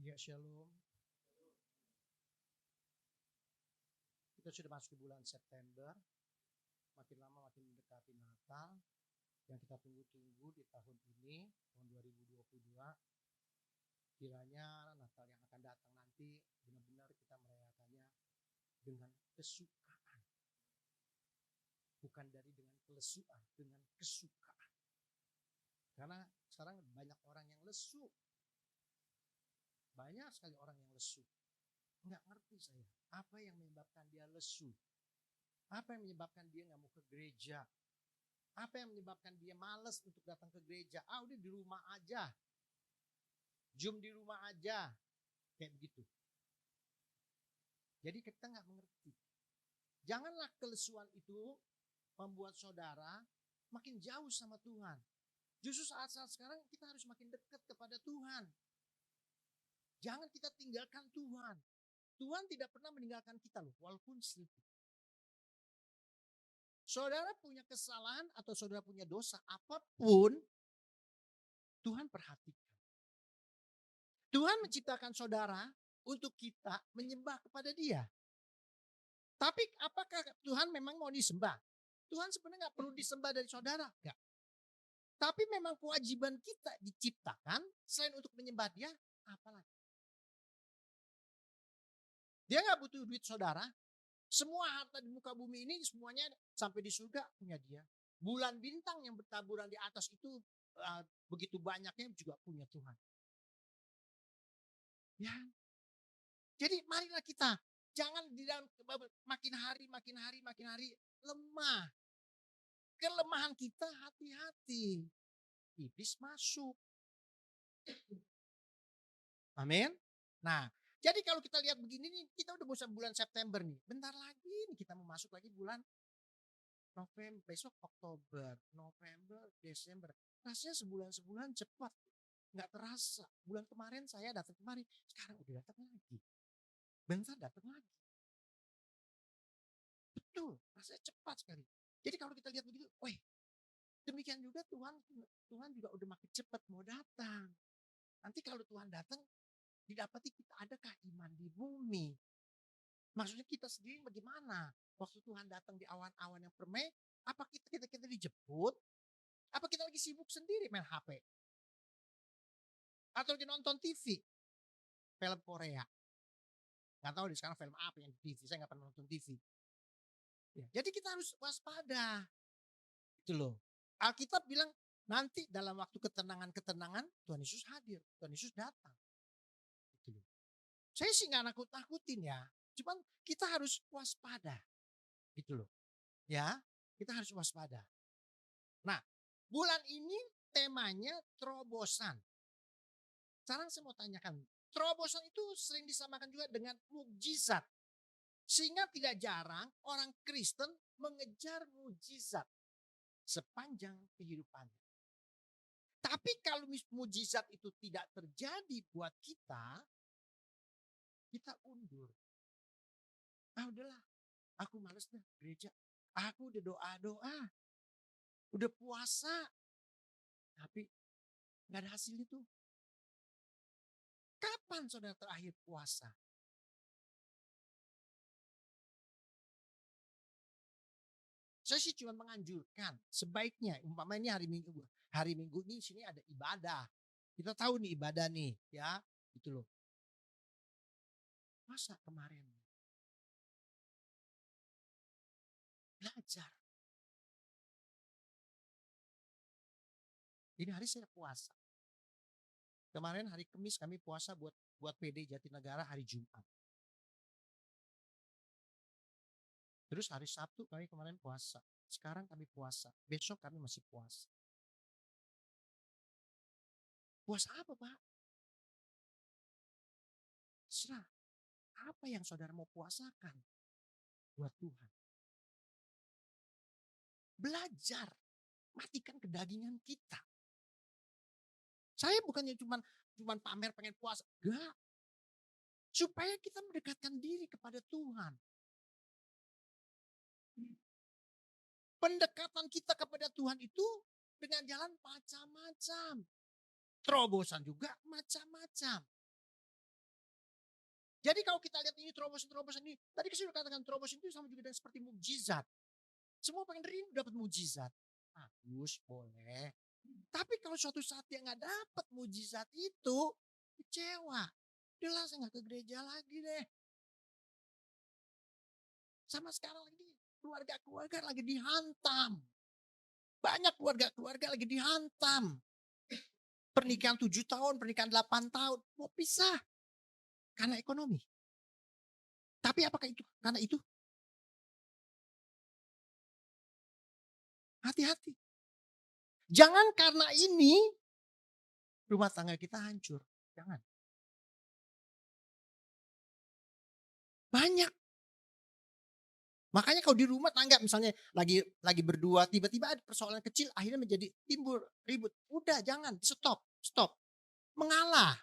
Ya, shalom. Kita sudah masuk di bulan September. Makin lama makin mendekati Natal. Yang kita tunggu-tunggu di tahun ini, tahun 2022. Kiranya Natal yang akan datang nanti benar-benar kita merayakannya dengan kesukaan. Bukan dengan kelesuan, dengan kesukaan. Karena sekarang banyak orang yang lesu. Banyak sekali orang yang lesu. Nggak ngerti saya, apa yang menyebabkan dia lesu? Apa yang menyebabkan dia nggak mau ke gereja? Apa yang menyebabkan dia malas untuk datang ke gereja? Udah di rumah aja. Zoom di rumah aja. Kayak begitu. Jadi kita nggak mengerti. Janganlah kelesuan itu membuat saudara makin jauh sama Tuhan. Justru saat-saat sekarang kita harus makin dekat kepada Tuhan. Jangan kita tinggalkan Tuhan. Tuhan tidak pernah meninggalkan kita loh, walaupun sedikit. Saudara punya kesalahan atau saudara punya dosa apapun, Tuhan perhatikan. Tuhan menciptakan saudara untuk kita menyembah kepada Dia. Tapi apakah Tuhan memang mau disembah? Tuhan sebenarnya nggak perlu disembah dari saudara, enggak. Tapi memang kewajiban kita diciptakan selain untuk menyembah Dia, apalagi? Dia nggak butuh duit saudara. Semua harta di muka bumi ini semuanya sampai di surga punya Dia. Bulan bintang yang bertaburan di atas itu begitu banyaknya juga punya Tuhan. Ya. Jadi marilah kita jangan di dalam makin hari lemah. Kelemahan kita hati-hati. Iblis masuk. Amin. Nah, jadi kalau kita lihat begini nih, kita udah mau bulan September nih. Bentar lagi nih kita mau masuk lagi bulan November, besok Oktober, November, Desember. Rasanya sebulan cepat. Nggak terasa. Bulan kemarin saya datang kemarin, sekarang udah datang lagi. Bentar datang lagi. Betul, rasanya cepat sekali. Jadi kalau kita lihat begitu, demikian juga Tuhan juga udah makin cepat mau datang. Nanti kalau Tuhan datang, didapati kita adakah iman di bumi? Maksudnya kita sendiri bagaimana? Waktu Tuhan datang di awan-awan yang permai, apa kita dijemput? Apa kita lagi sibuk sendiri main HP? Atau lagi nonton TV? Film Korea? Nggak tahu deh sekarang film apa yang di TV, saya nggak pernah nonton TV. Ya, jadi kita harus waspada. Itu loh. Alkitab bilang nanti dalam waktu ketenangan Tuhan Yesus hadir, Tuhan Yesus datang. Gitu loh. Saya sih nggak nakut-nakutin ya, cuman kita harus waspada. Gitu loh. Ya, kita harus waspada. Nah, bulan ini temanya terobosan. Sekarang saya mau tanyakan, terobosan itu sering disamakan juga dengan mukjizat. Sehingga tidak jarang orang Kristen mengejar mukjizat sepanjang kehidupannya. Tapi kalau mukjizat itu tidak terjadi buat kita undur. Udahlah, aku males deh gereja. Aku udah doa-doa, udah puasa, tapi gak ada hasil itu. Kapan saudara terakhir puasa? Saya sih cuma menganjurkan, sebaiknya umpamanya ini hari Minggu ini sini ada ibadah. Kita tahu nih ibadah nih, ya, gitu loh. Masa kemarin belajar. Ini hari saya puasa. Kemarin hari Kamis kami puasa buat PD Jatinegara hari Jumat. Terus hari Sabtu kami kemarin puasa. Sekarang kami puasa. Besok kami masih puasa. Puasa apa, Pak? Serah. Apa yang saudara mau puasakan buat Tuhan? Belajar. Matikan kedagingan kita. Saya bukannya cuma pamer pengen puasa. Enggak. Supaya kita mendekatkan diri kepada Tuhan. Pendekatan kita kepada Tuhan itu dengan jalan macam-macam. Terobosan juga macam-macam. Jadi kalau kita lihat ini terobosan-terobosan ini, tadi saya sudah katakan terobosan itu sama juga dengan seperti mukjizat. Semua pengen dapat mukjizat. Bagus, boleh. Tapi kalau suatu saat dia nggak dapat mukjizat itu, kecewa. Udahlah saya nggak ke gereja lagi deh. Sama sekarang lagi keluarga-keluarga lagi dihantam. Banyak keluarga-keluarga lagi dihantam. Pernikahan 7 tahun, pernikahan 8 tahun. Mau pisah. Karena ekonomi. Tapi apakah itu karena itu? Hati-hati. Jangan karena ini rumah tangga kita hancur. Jangan. Banyak. Makanya kalau di rumah tangga misalnya lagi berdua tiba-tiba ada persoalan kecil akhirnya menjadi timbul ribut. Udah jangan, stop, stop. Mengalah.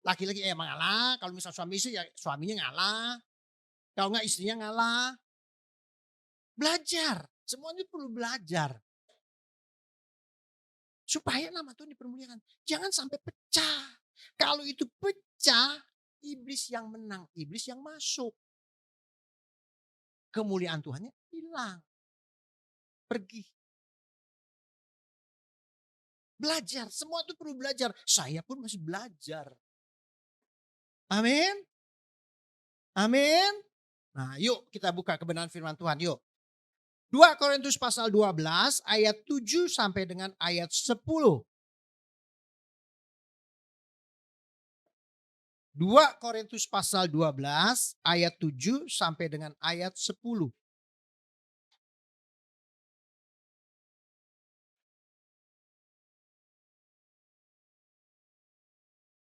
Laki-laki mengalah, kalau misal suami istri ya suaminya ngalah. Kalau enggak istrinya ngalah. Belajar, semuanya perlu belajar. Supaya nama Tuhan dipermuliakan. Jangan sampai pecah. Kalau itu pecah, iblis yang menang, iblis yang masuk. Kemuliaan Tuhannya hilang. Pergi. Belajar, semua itu perlu belajar. Saya pun masih belajar. Amin. Amin. Nah yuk kita buka kebenaran firman Tuhan yuk. 2 Korintus pasal 12 ayat 7 sampai dengan ayat 10. 2 Korintus pasal 12 ayat 7 sampai dengan ayat 10.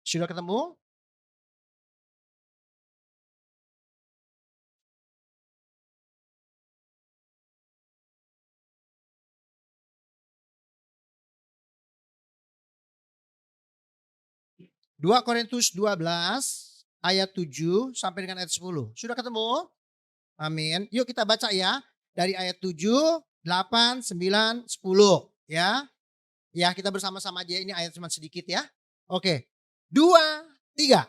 Sudah ketemu? Dua Korintus 12 ayat 7 sampai dengan ayat 10. Sudah ketemu? Amin. Yuk kita baca ya. Dari ayat 7, 8, 9, 10. Ya. Ya kita bersama-sama aja, ini ayat cuma sedikit ya. Oke. 2, 3.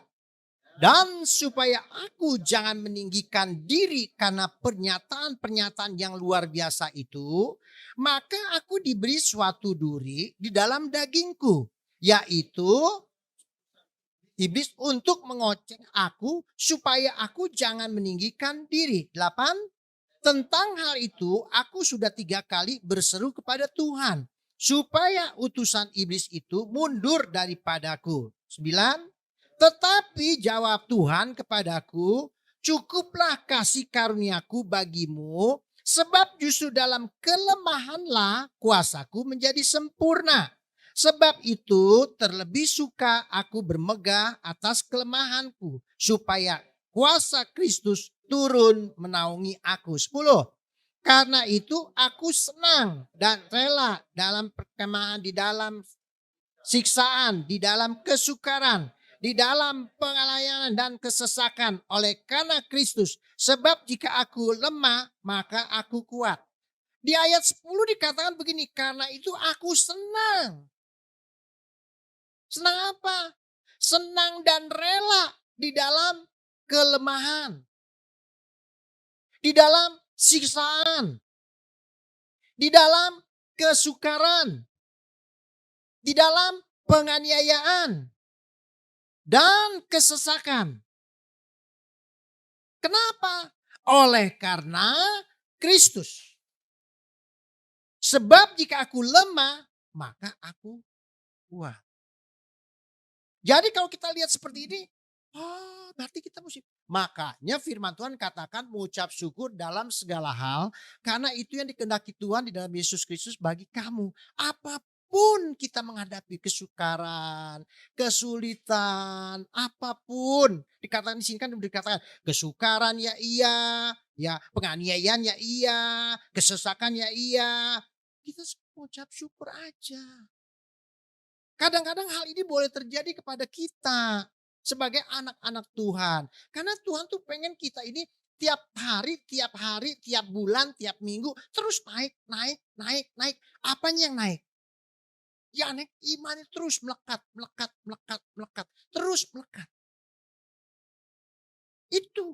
Dan supaya aku jangan meninggikan diri karena pernyataan-pernyataan yang luar biasa itu, maka aku diberi suatu duri di dalam dagingku, yaitu iblis untuk mengoceng aku supaya aku jangan meninggikan diri. 8. Tentang hal itu aku sudah 3 kali berseru kepada Tuhan supaya utusan iblis itu mundur daripadaku. 9. Tetapi jawab Tuhan kepadaku, cukuplah kasih karuniaku bagimu, sebab justru dalam kelemahanlah kuasaku menjadi sempurna. Sebab itu terlebih suka aku bermegah atas kelemahanku, supaya kuasa Kristus turun menaungi aku. 10. Karena itu aku senang dan rela dalam perkemahan, di dalam siksaan, di dalam kesukaran, di dalam pengalayanan dan kesesakan oleh karena Kristus. Sebab jika aku lemah, maka aku kuat. Di ayat 10 dikatakan begini, karena itu aku senang. Senang apa? Senang dan rela di dalam kelemahan. Di dalam siksaan. Di dalam kesukaran. Di dalam penganiayaan. Dan kesesakan. Kenapa? Oleh karena Kristus. Sebab jika aku lemah, maka aku kuat. Jadi kalau kita lihat seperti ini, berarti kita mesti. Makanya firman Tuhan katakan mengucap syukur dalam segala hal. Karena itu yang dikehendaki Tuhan di dalam Yesus Kristus bagi kamu. Apapun kita menghadapi kesukaran, kesulitan, apapun. Dikatakan di sini kan dikatakan kesukaran ya iya, ya penganiayaan ya iya, kesesakan ya iya. Kita mengucap syukur aja. Kadang-kadang hal ini boleh terjadi kepada kita sebagai anak-anak Tuhan. Karena Tuhan tuh pengen kita ini tiap hari, tiap bulan, tiap minggu terus naik, naik, naik, naik. Apanya yang naik? Ya naik iman terus melekat, melekat, melekat, melekat. Terus melekat. Itu.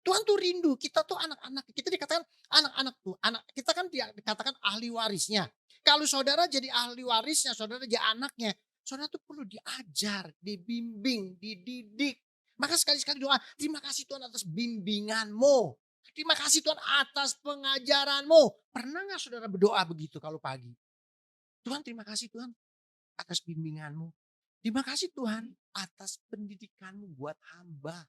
Tuhan tuh rindu, kita tuh anak-anak, kita dikatakan anak-anak tuh, anak kita kan dikatakan ahli warisnya. Kalau saudara jadi ahli warisnya, saudara jadi anaknya, saudara tuh perlu diajar, dibimbing, dididik. Maka sekali-sekali doa, terima kasih Tuhan atas bimbinganmu. Terima kasih Tuhan atas pengajaranmu. Pernah nggak saudara berdoa begitu kalau pagi? Tuhan terima kasih Tuhan atas bimbinganmu. Terima kasih Tuhan atas pendidikanmu buat hamba.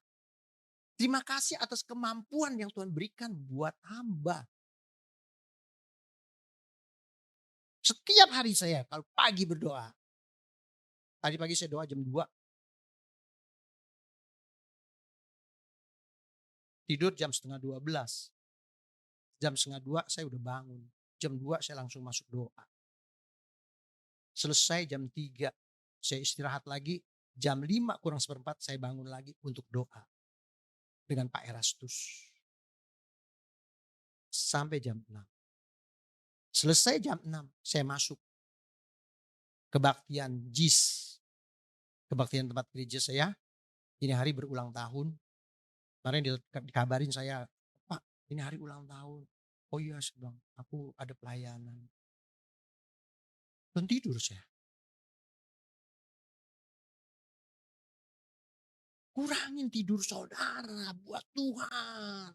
Terima kasih atas kemampuan yang Tuhan berikan buat hamba. Setiap hari saya kalau pagi berdoa. Tadi pagi saya doa jam 2, tidur jam setengah 12. Jam setengah 2 saya udah bangun. Jam 2 saya langsung masuk doa. Selesai jam 3 saya istirahat lagi. Jam 5 kurang seperempat saya bangun lagi untuk doa. Dengan Pak Erastus. Sampai jam 6. Selesai jam 6 saya masuk kebaktian JIS. Kebaktian tempat gereja saya. Ini hari berulang tahun. Kemarin dikabarin saya, Pak ini hari ulang tahun. Oh iya saya bilang, aku ada pelayanan. Dan tidur saya. Kurangin tidur saudara buat Tuhan.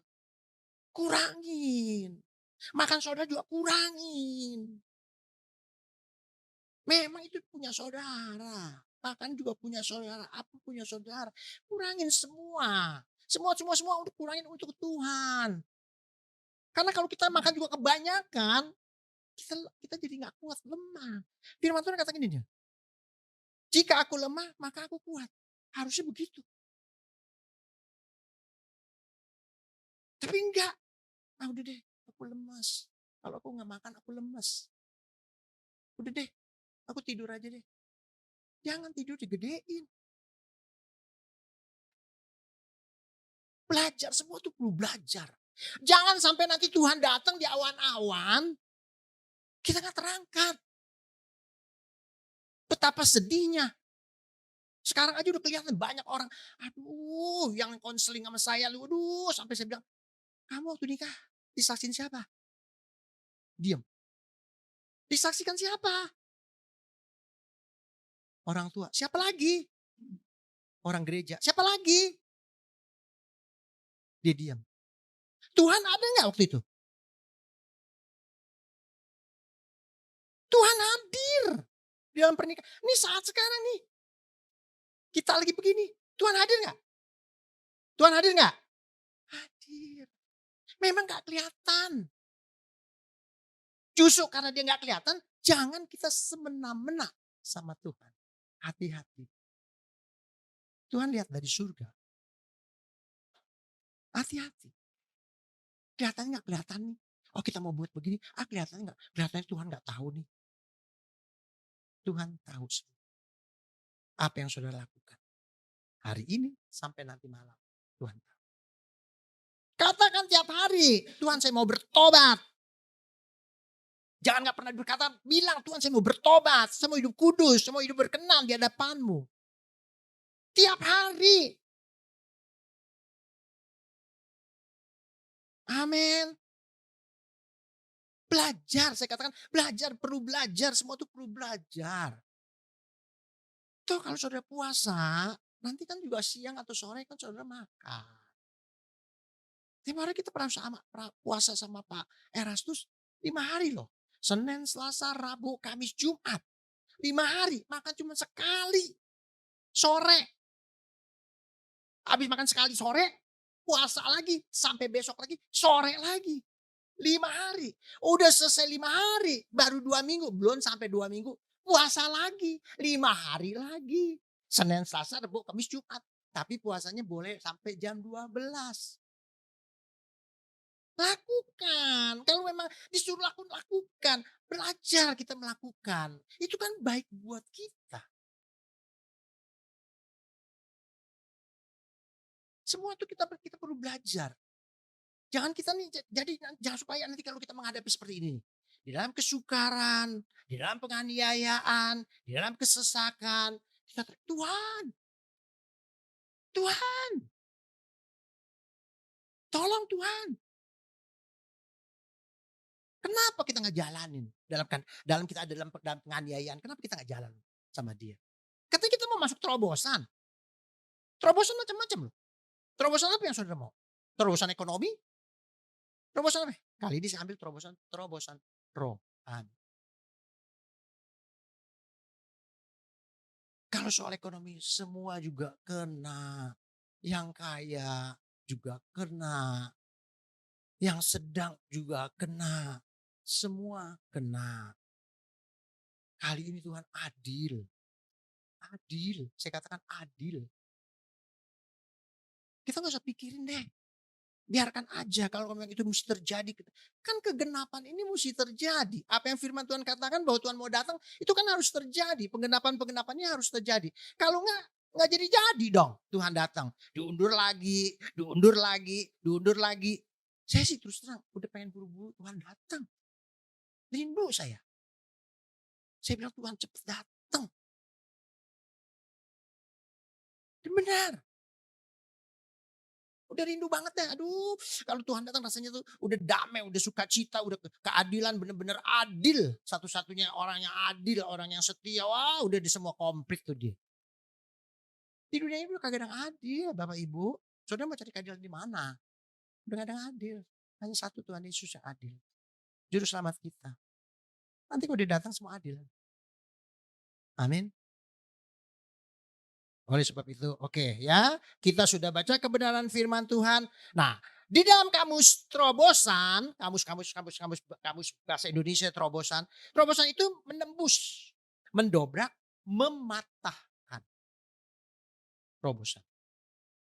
Kurangin. Makan saudara juga kurangin. Memang itu punya saudara. Makan juga punya saudara. Apa punya saudara. Kurangin semua. Semua untuk kurangin untuk Tuhan. Karena kalau kita makan juga kebanyakan, kita jadi nggak kuat, lemah. Firman Tuhan katakan gini, jika aku lemah maka aku kuat. Harusnya begitu. Tapi enggak. Ah udah deh, aku lemas. Kalau aku nggak makan aku lemas. Udah deh, aku tidur aja deh. Jangan tidur digedein. Belajar, semua tuh perlu belajar. Jangan sampai nanti Tuhan datang di awan-awan, kita nggak terangkat. Betapa sedihnya. Sekarang aja udah kelihatan banyak orang, aduh yang konseling sama saya, aduh sampai saya bilang, kamu waktu nikah disaksin siapa? Diam. Disaksikan siapa? Orang tua. Siapa lagi? Orang gereja. Siapa lagi? Dia diam. Tuhan ada nggak waktu itu? Tuhan hadir di dalam pernikahan. Ini saat sekarang nih. Kita lagi begini. Tuhan hadir nggak? Tuhan hadir nggak? Hadir. Memang nggak kelihatan. Justru karena dia nggak kelihatan, jangan kita semena-mena sama Tuhan. Hati-hati. Tuhan lihat dari surga. Hati-hati. Kelihatannya nggak kelihatan nih. Oh kita mau buat begini. Kelihatannya nggak. Kelihatannya Tuhan nggak tahu nih. Tuhan tahu semua. Apa yang saudara lakukan. Hari ini sampai nanti malam. Tuhan tahu. Katakan tiap hari. Tuhan saya mau bertobat. Jangan nggak pernah berkata, bilang Tuhan saya mau bertobat. Saya mau hidup kudus. Saya mau hidup berkenan di hadapanmu. Tiap hari. Amin. Belajar, saya katakan belajar, perlu belajar. Semua itu perlu belajar. Toh kalau saudara puasa, nanti kan juga siang atau sore kan saudara makan. Tiap hari kita pernah puasa sama Pak Erastus 5 hari loh. Senin, Selasa, Rabu, Kamis, Jumat. 5 hari, makan cuma sekali. Sore. Habis makan sekali sore, puasa lagi. Sampai besok lagi, sore lagi. 5 hari. Udah selesai 5 hari. Baru 2 minggu. Belum sampai 2 minggu. Puasa lagi. 5 hari lagi. Senin, Selasa, Rabu, Kamis, Jumat. Tapi puasanya boleh sampai jam 12. Lakukan. Kalau memang disuruh lakukan. Belajar kita melakukan. Itu kan baik buat kita. Semua itu kita perlu belajar. Jangan kita nih, jadi jangan supaya nanti kalau kita menghadapi seperti ini. Di dalam kesukaran, di dalam penganiayaan, di dalam kesesakan. Kita Tuhan. Tuhan. Tolong Tuhan. Kenapa kita nggak jalanin? Dalam kita ada dalam penganiayaan, kenapa kita nggak jalan sama dia? Katanya kita mau masuk terobosan. Terobosan macam-macam loh. Terobosan apa yang saudara mau? Terobosan ekonomi? Terobosan apa? Kali ini saya ambil terobosan rohani. Kalau soal ekonomi semua juga kena. Yang kaya juga kena. Yang sedang juga kena. Semua kena. Kali ini Tuhan adil. Adil. Saya katakan adil. Kita gak usah pikirin deh. Biarkan aja kalau memang itu mesti terjadi. Kan kegenapan ini mesti terjadi. Apa yang firman Tuhan katakan bahwa Tuhan mau datang, itu kan harus terjadi. Penggenapan-penggenapannya harus terjadi. Kalau nggak jadi dong Tuhan datang. Diundur lagi, diundur lagi, diundur lagi. Saya sih terus terang udah pengen buru-buru Tuhan datang. Rindu saya. Saya bilang Tuhan cepet datang. Dan benar. Udah rindu banget deh. Aduh, kalau Tuhan datang rasanya tuh udah damai, udah sukacita, udah keadilan bener-bener adil. Satu-satunya orang yang adil, orang yang setia. Wah, udah di semua komplit tuh dia. Di dunia ini udah kagak ada yang adil, Bapak Ibu. Saudara mau cari keadilan di mana? Udah gak ada yang adil. Hanya satu Tuhan Yesus yang adil. Juru selamat kita. Nanti kalau dia datang semua adil. Amin. Oleh sebab itu, oke ya, kita sudah baca kebenaran firman Tuhan. Nah, di dalam kamus terobosan, kamus bahasa Indonesia terobosan itu menembus, mendobrak, mematahkan. Terobosan.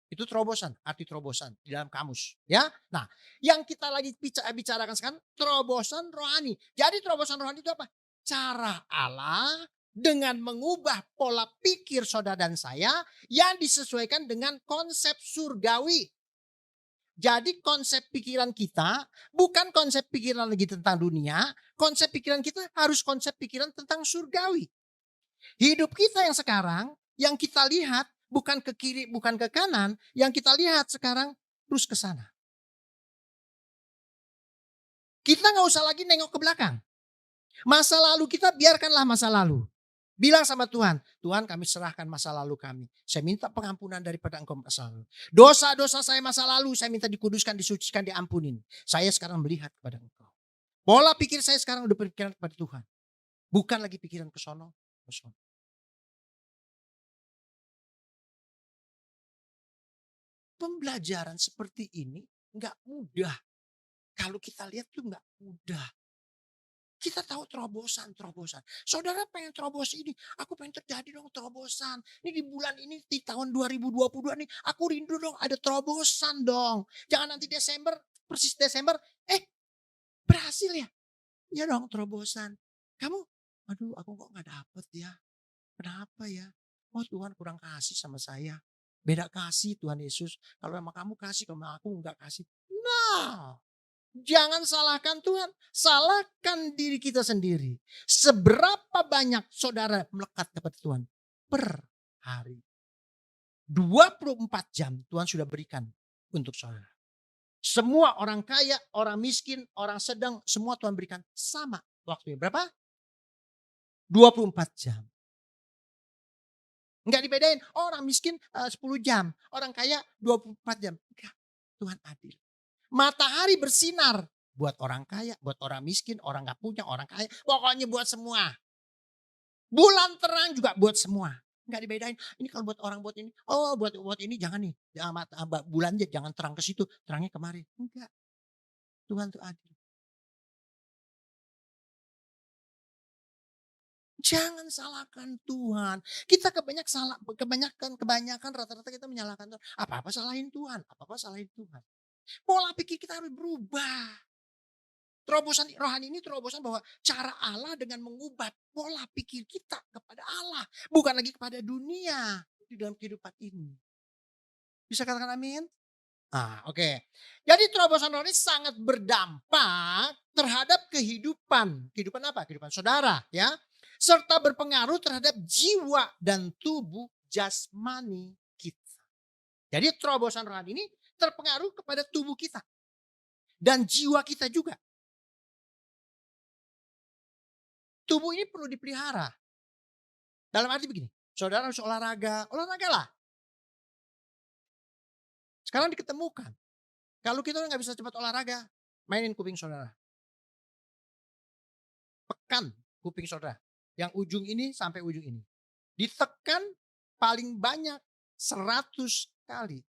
Itu terobosan, arti terobosan di dalam kamus, ya. Nah, yang kita lagi bicarakan sekarang terobosan rohani. Jadi terobosan rohani itu apa? Cara Allah dengan mengubah pola pikir saudara dan saya yang disesuaikan dengan konsep surgawi. Jadi konsep pikiran kita bukan konsep pikiran lagi tentang dunia, konsep pikiran kita harus konsep pikiran tentang surgawi. Hidup kita yang sekarang, yang kita lihat bukan ke kiri, bukan ke kanan, yang kita lihat sekarang terus ke sana. Kita nggak usah lagi nengok ke belakang. Masa lalu kita biarkanlah masa lalu. Bilang sama Tuhan, Tuhan kami serahkan masa lalu kami. Saya minta pengampunan daripada engkau masa lalu. Dosa-dosa saya masa lalu saya minta dikuduskan, disucikan, diampunin. Saya sekarang melihat kepada engkau. Pola pikir saya sekarang udah berpikiran kepada Tuhan. Bukan lagi pikiran ke sono. Pembelajaran seperti ini gak mudah. Kalau kita lihat tuh gak mudah. Kita tahu terobosan. Saudara pengen terobos ini. Aku pengen terjadi dong terobosan. Ini di bulan ini di tahun 2022 nih. Aku rindu dong ada terobosan dong. Jangan nanti persis Desember. Berhasil ya? Ya dong terobosan. Kamu, aduh aku kok gak dapet ya. Kenapa ya? Oh Tuhan kurang kasih sama saya. Beda kasih Tuhan Yesus. Kalau memang kamu kasih, kalau aku enggak kasih. Nah. Jangan salahkan Tuhan, salahkan diri kita sendiri. Seberapa banyak saudara melekat kepada Tuhan per hari? 24 jam Tuhan sudah berikan untuk saudara. Semua orang kaya, orang miskin, orang sedang, semua Tuhan berikan sama waktunya. Berapa? 24 jam. Enggak dibedain, orang miskin 10 jam, orang kaya 24 jam. Enggak, Tuhan adil. Matahari bersinar buat orang kaya, buat orang miskin, orang gak punya, orang kaya. Pokoknya buat semua. Bulan terang juga buat semua. Gak dibedain. Ini kalau buat orang buat ini. Oh buat ini jangan nih. Bulannya jangan terang ke situ. Terangnya kemari. Enggak. Tuhan tuh adil. Jangan salahkan Tuhan. Kita kebanyakan rata-rata kita menyalahkan Tuhan. Apa-apa salahin Tuhan. Apa-apa salahin Tuhan. Pola pikir kita harus berubah. Terobosan rohani ini terobosan bahwa cara Allah dengan mengubah pola pikir kita kepada Allah. Bukan lagi kepada dunia di dalam kehidupan ini. Bisa katakan amin? Oke. Jadi terobosan rohani sangat berdampak terhadap kehidupan. Kehidupan apa? Kehidupan saudara ya. Serta berpengaruh terhadap jiwa dan tubuh jasmani kita. Jadi terobosan rohani ini terpengaruh kepada tubuh kita dan jiwa kita juga. Tubuh ini perlu dipelihara. Dalam arti begini, saudara harus olahraga, olahragalah. Sekarang diketemukan, kalau kita nggak bisa cepat olahraga, mainin kuping saudara. Tekan kuping saudara. Yang ujung ini sampai ujung ini. Ditekan paling banyak 100 kali.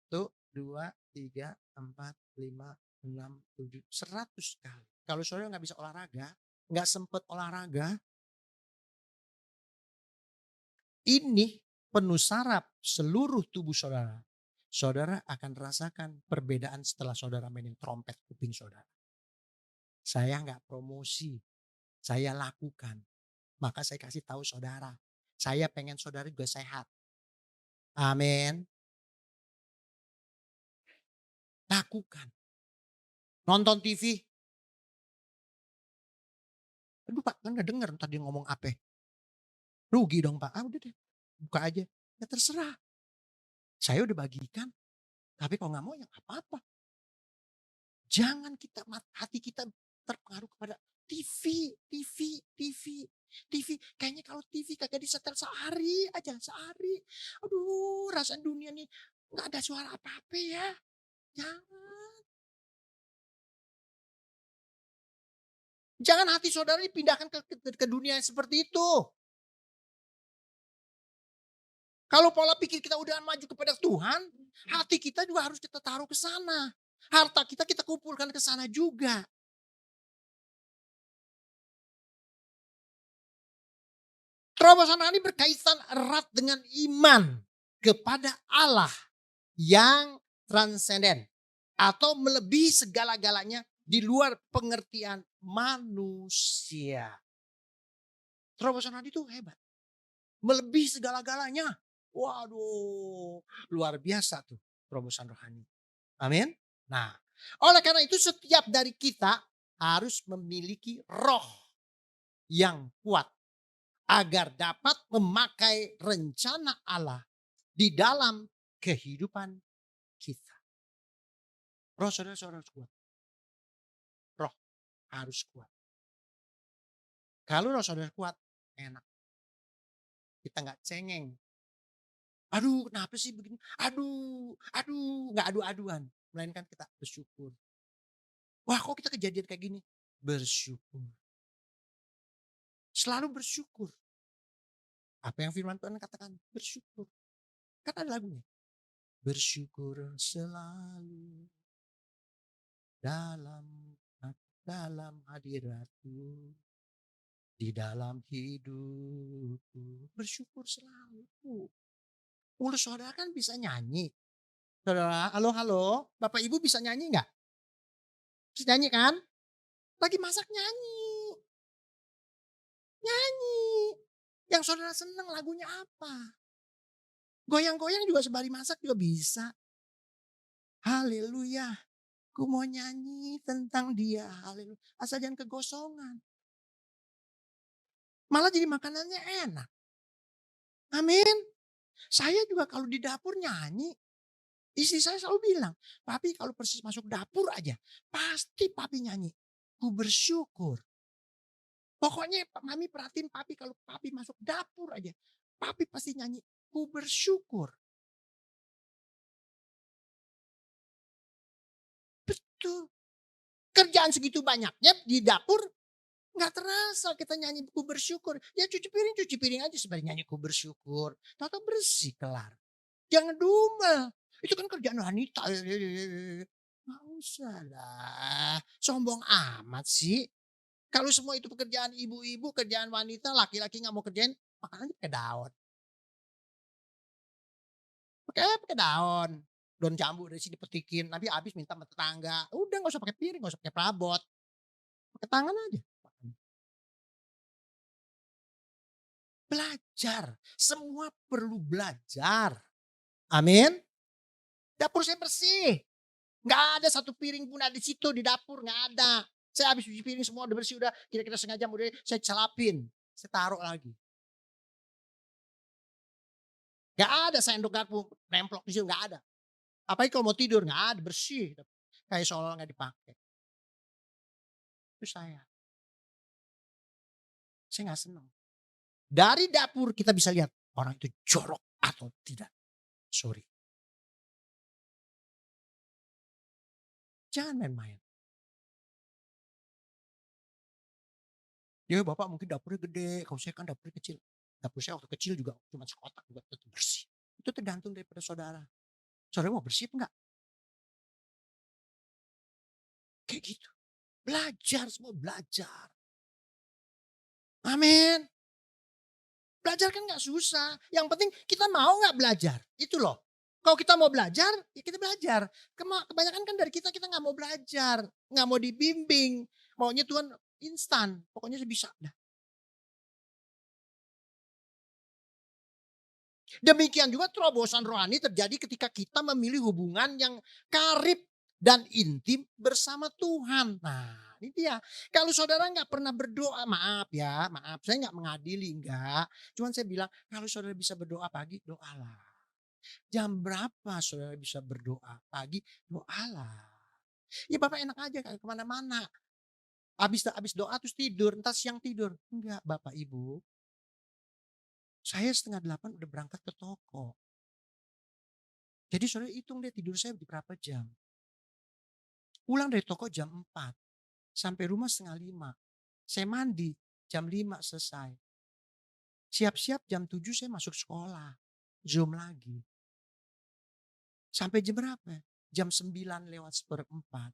Tuh, 2, 3, 4, 5, 6, 7, 100 kali. Kalau saudara nggak bisa olahraga, nggak sempet olahraga, ini penuh saraf seluruh tubuh saudara. Saudara akan rasakan perbedaan setelah saudara mainin trompet kuping saudara. Saya nggak promosi, saya lakukan. Maka saya kasih tahu saudara, saya pengen saudara juga sehat. Amin. Lakukan. Nonton TV. Aduh Pak, kan gak denger ntar dia ngomong apa. Rugi dong Pak. Ah udah deh, buka aja. Ya terserah. Saya udah bagikan. Tapi kalau gak mau ya gak apa-apa. Jangan kita hati kita terpengaruh kepada TV, TV, TV, TV. Kayaknya kalau TV kagak disetel sehari aja, sehari. Aduh, rasa dunia nih gak ada suara apa-apa ya. Jangan. Jangan hati saudara dipindahkan ke dunia yang seperti itu. Kalau pola pikir kita udah maju kepada Tuhan, hati kita juga harus kita taruh ke sana. Harta kita kumpulkan ke sana juga. Terobosan rohani berkaitan erat dengan iman kepada Allah yang transenden atau melebihi segala-galanya di luar pengertian manusia. Terobosan rohani itu hebat. Melebihi segala-galanya. Waduh, luar biasa tuh terobosan rohani. Amin. Nah, oleh karena itu setiap dari kita harus memiliki roh yang kuat agar dapat memakai rencana Allah di dalam kehidupan kita. Roh saudara harus kuat. Roh harus kuat. Kalau roh saudara kuat, enak. Kita nggak cengeng. Aduh kenapa sih begini? Aduh, nggak adu-aduan. Melainkan kita bersyukur. Wah kok kita kejadian kayak gini? Bersyukur. Selalu bersyukur. Apa yang firman Tuhan katakan? Bersyukur. Kan ada lagunya. Bersyukur selalu dalam hadiratmu. Di dalam hidupku. Bersyukur selalu. Mulut saudara kan bisa nyanyi. Saudara, halo, Bapak Ibu bisa nyanyi nggak? Bisa nyanyi kan? Lagi masak nyanyi. Nyanyi. Yang saudara senang lagunya apa? Goyang-goyang juga sembari masak juga bisa. Haleluya. Ku mau nyanyi tentang dia. Haleluya. Asal jangan kegosongan. Malah jadi makanannya enak. Amin. Saya juga kalau di dapur nyanyi. Istri saya selalu bilang, papi kalau persis masuk dapur aja, pasti papi nyanyi. Ku bersyukur. Pokoknya mami perhatiin papi kalau papi masuk dapur aja, papi pasti nyanyi. Ku bersyukur. Betul. Kerjaan segitu banyaknya di dapur, nggak terasa kita nyanyi ku bersyukur. Ya cuci piring aja sembari nyanyi ku bersyukur. Tahu bersih kelar. Jangan dumel. Itu kan kerjaan wanita. Nggak usah lah. Sombong amat sih. Kalau semua itu pekerjaan ibu-ibu, kerjaan wanita, laki-laki nggak mau kerjain, makan aja pakai daun. Pakai daun. Daun jambu dari sini petikin, nanti habis minta sama tetangga. Udah nggak usah pakai piring, nggak usah pakai perabot. Pakai tangan aja. Belajar. Semua perlu belajar. Amin. Dapur saya bersih. Nggak ada satu piring pun ada di situ di dapur, nggak ada. Saya habis cuci piring semua udah bersih, udah kira-kira setengah jam udah saya celapin. Saya taruh lagi. Nggak ada sendok garpu nemplok di situ, nggak ada. Apalagi kalau mau tidur, nggak ada, bersih. Kayak seolah nggak dipakai. Itu saya nggak senang. Dari dapur kita bisa lihat orang itu jorok atau tidak. Sorry, jangan main-main. Ya Bapak mungkin dapurnya gede, kalau saya kan dapurnya kecil. Dapur saya waktu kecil juga cuma sekotak juga tetap bersih. Itu tergantung daripada saudara. Saudara mau bersih apa enggak? Kayak gitu. Belajar semua belajar. Amin. Belajar kan nggak susah. Yang penting kita mau nggak belajar. Itu loh. Kalau kita mau belajar, ya kita belajar. Kebanyakan kan dari kita nggak mau belajar. Nggak mau dibimbing. Maunya Tuhan instan. Pokoknya saya bisa. Nah, demikian juga terobosan rohani terjadi ketika kita memilih hubungan yang karib dan intim bersama Tuhan. Nah, ini dia. Kalau saudara nggak pernah berdoa, maaf ya, maaf. Saya nggak mengadili, enggak. Cuman saya bilang, kalau saudara bisa berdoa pagi, doalah. Jam berapa saudara bisa berdoa pagi, doalah. Ya Bapak enak aja kayak kemana-mana. Habis doa terus tidur, entar siang tidur. Enggak Bapak Ibu, saya 7:30 udah berangkat ke toko. Jadi saudara hitung deh tidur saya di berapa jam. Pulang dari toko jam 4, sampai rumah 4:30. Saya mandi jam 5 selesai. Siap-siap jam 7 saya masuk sekolah. Zoom lagi. Sampai jam berapa? Jam 9:04.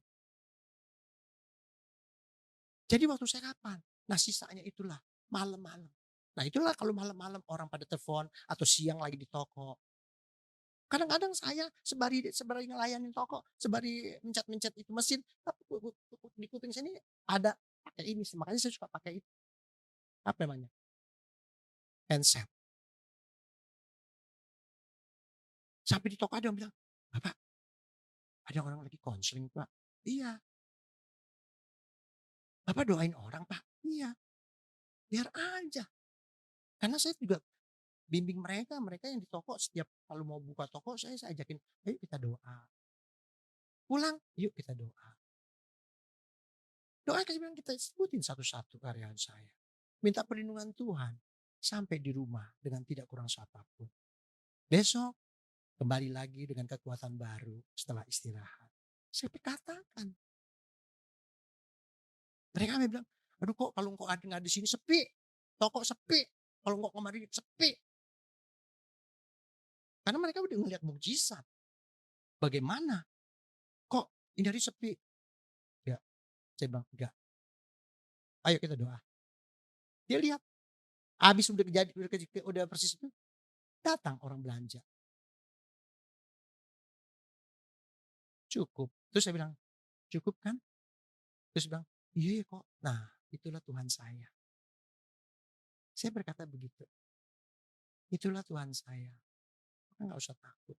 Jadi waktu saya kapan? Nah sisanya itulah malam-malam. Nah itulah kalau malam-malam orang pada telepon atau siang lagi di toko. Kadang-kadang saya sembari ngelayanin toko, sembari mencet-mencet itu mesin, tapi di kuping saya ini ada pakai ini sih, makanya saya suka pakai itu, apa namanya, handset. Sampai di toko ada yang bilang, "Bapak, ada orang lagi konseling Pak." "Iya." "Bapak doain orang Pak." "Iya." Biar aja. Karena saya juga bimbing mereka, mereka yang di toko setiap kalau mau buka toko saya ajakin, "Ayo kita doa." Pulang, "Yuk kita doa." Doa kasih bilang kita sebutin satu-satu karyan saya. Minta perlindungan Tuhan sampai di rumah dengan tidak kurang apapun. Besok kembali lagi dengan kekuatan baru setelah istirahat. Saya katakan, mereka bilang, "Aduh kok kalau kok ada nggak di sini sepi, toko sepi, kalau kok kemarin sepi." Karena mereka udah ngelihat mukjizat. Bagaimana? Kok ini hari sepi? Ya, saya bilang, enggak. Ayo kita doa. Dia lihat, habis udah persis itu, datang orang belanja. Cukup. Terus saya bilang, "Cukup kan?" Terus bilang, "Iya kok." Nah, itulah Tuhan saya. Saya berkata begitu. Itulah Tuhan saya. Maka nggak usah takut.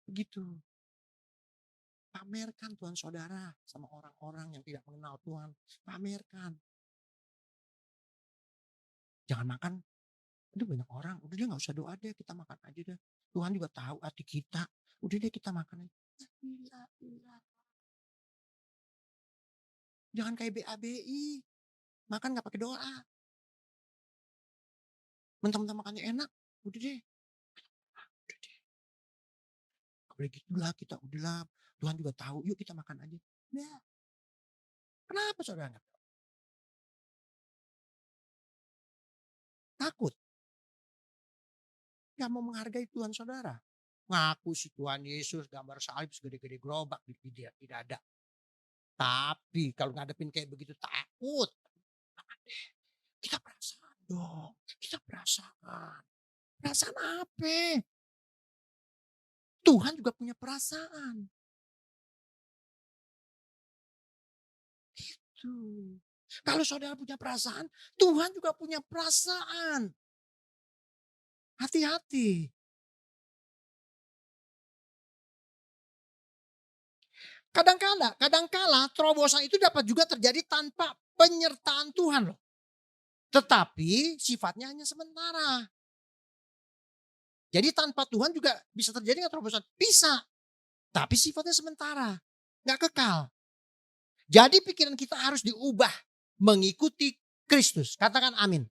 Begitu. Pamerkan Tuhan saudara sama orang-orang yang tidak mengenal Tuhan. Pamerkan. Jangan makan. Aduh banyak orang. Udah deh nggak usah doa deh. Kita makan aja deh. Tuhan juga tahu hati kita. Udah deh kita makan aja. Gila, gila. Jangan kayak BABI. Makan nggak pakai doa. Mentang-mentang makannya enak. Udah deh. Udah deh. Gak boleh gitulah kita. Udahlah. Tuhan juga tahu. Yuk kita makan aja. Nah, kenapa saudara nggak takut? Nggak mau menghargai Tuhan saudara. Ngaku si Tuhan Yesus gambar salib segede-gede gerobak di dada. Tapi kalau ngadepin kayak begitu takut. Jangan deh. Kita perasaan dong. Kita perasaan. Perasaan apa? Tuhan juga punya perasaan. Gitu. Kalau saudara punya perasaan, Tuhan juga punya perasaan. Hati-hati. Kadangkala terobosan itu dapat juga terjadi tanpa penyertaan Tuhan loh. Tetapi sifatnya hanya sementara. Jadi tanpa Tuhan juga bisa terjadi nggak terobosan? Bisa. Tapi sifatnya sementara. Nggak kekal. Jadi pikiran kita harus diubah mengikuti Kristus. Katakan amin.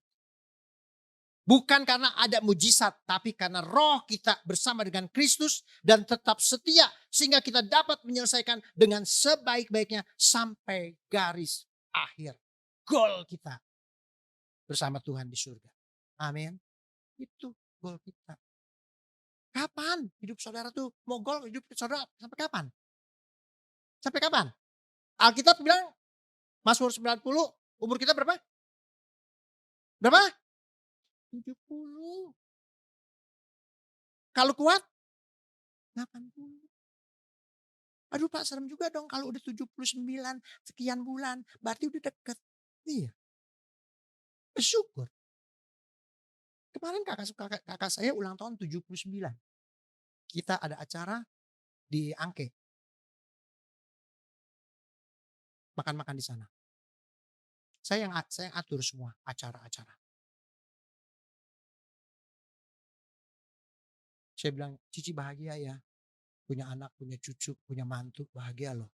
Bukan karena ada mujizat, tapi karena roh kita bersama dengan Kristus dan tetap setia. Sehingga kita dapat menyelesaikan dengan sebaik-baiknya sampai garis akhir. Goal kita bersama Tuhan di surga. Amin. Itu goal kita. Kapan hidup saudara tuh mau goal hidup saudara sampai kapan? Sampai kapan? Alkitab bilang Mazmur 90 umur kita berapa? Berapa? 70. Kalau kuat 80. Aduh Pak serem juga dong kalau udah 79 sekian bulan. Berarti udah deket. Iya. Bersyukur. Kemarin kakak saya ulang tahun 79. Kita ada acara di Angke. Makan-makan di sana. Saya yang atur semua acara-acara. Saya bilang, Cici bahagia ya. Punya anak, punya cucu, punya mantu. Bahagia loh.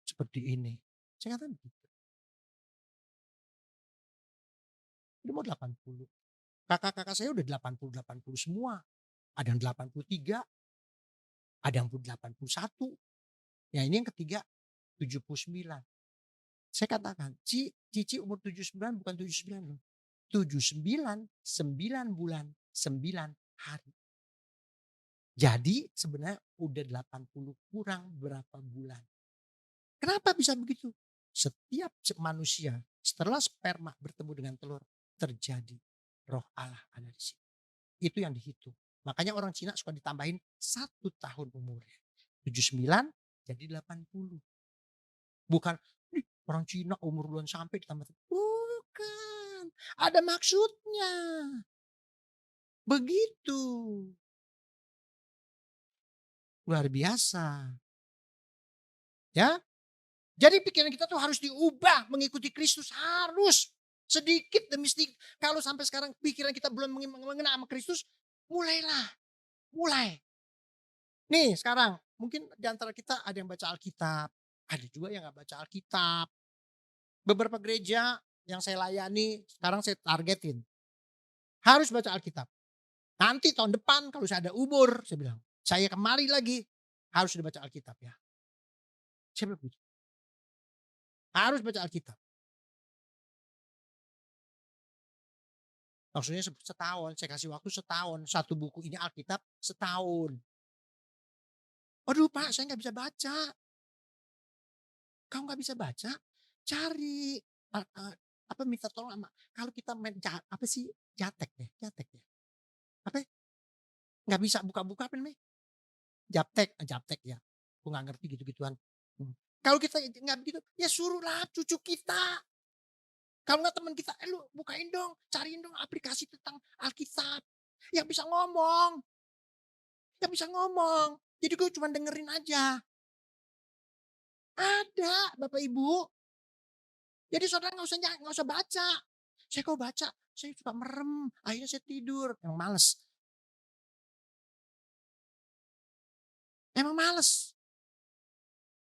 Seperti ini. Saya katakan begitu. Udah mau 80. Kakak-kakak saya udah 80 semua. Ada yang 83. Ada yang 81. Ya ini yang ketiga 79. Saya katakan, Cici umur 79 bukan 79 loh. 79, 9 bulan, 9 hari. Jadi sebenarnya udah 80 kurang berapa bulan. Kenapa bisa begitu? Setiap manusia setelah sperma bertemu dengan telur terjadi roh Allah ada di sini. Itu yang dihitung. Makanya orang Cina suka ditambahin 1 tahun umurnya. 79 jadi 80. Bukan orang Cina umur belum sampai ditambah. Bukan. Ada maksudnya. Begitu. Luar biasa. Ya. Jadi pikiran kita tuh harus diubah mengikuti Kristus. Harus. Sedikit demi sedikit. Kalau sampai sekarang pikiran kita belum mengenal sama Kristus. Mulailah. Mulai. Nih sekarang. Mungkin di antara kita ada yang baca Alkitab. Ada juga yang gak baca Alkitab. Beberapa gereja yang saya layani. Sekarang saya targetin. Harus baca Alkitab. Nanti tahun depan kalau saya ada umur. Saya bilang. Saya kemari lagi. Harus dibaca Alkitab ya. Saya bilang begitu. Harus baca Alkitab. Maksudnya setahun. Saya kasih waktu setahun. Satu buku ini Alkitab setahun. Aduh Pak saya gak bisa baca. Kau gak bisa baca? Cari. Minta tolong sama. Kalau kita main apa sih? Jatek deh. Apa? Gak bisa buka-buka apa namanya? Japtek ya. Aku gak ngerti gitu-gituan. Kalau kita gak begitu. Ya suruhlah cucu kita. Kalau nggak teman kita, lu bukain dong, cariin dong aplikasi tentang Alkitab. Yang bisa ngomong. Jadi gue cuma dengerin aja. Ada Bapak Ibu. Jadi saudara nggak usah baca. Saya kok baca, saya suka merem. Akhirnya saya tidur. Emang males.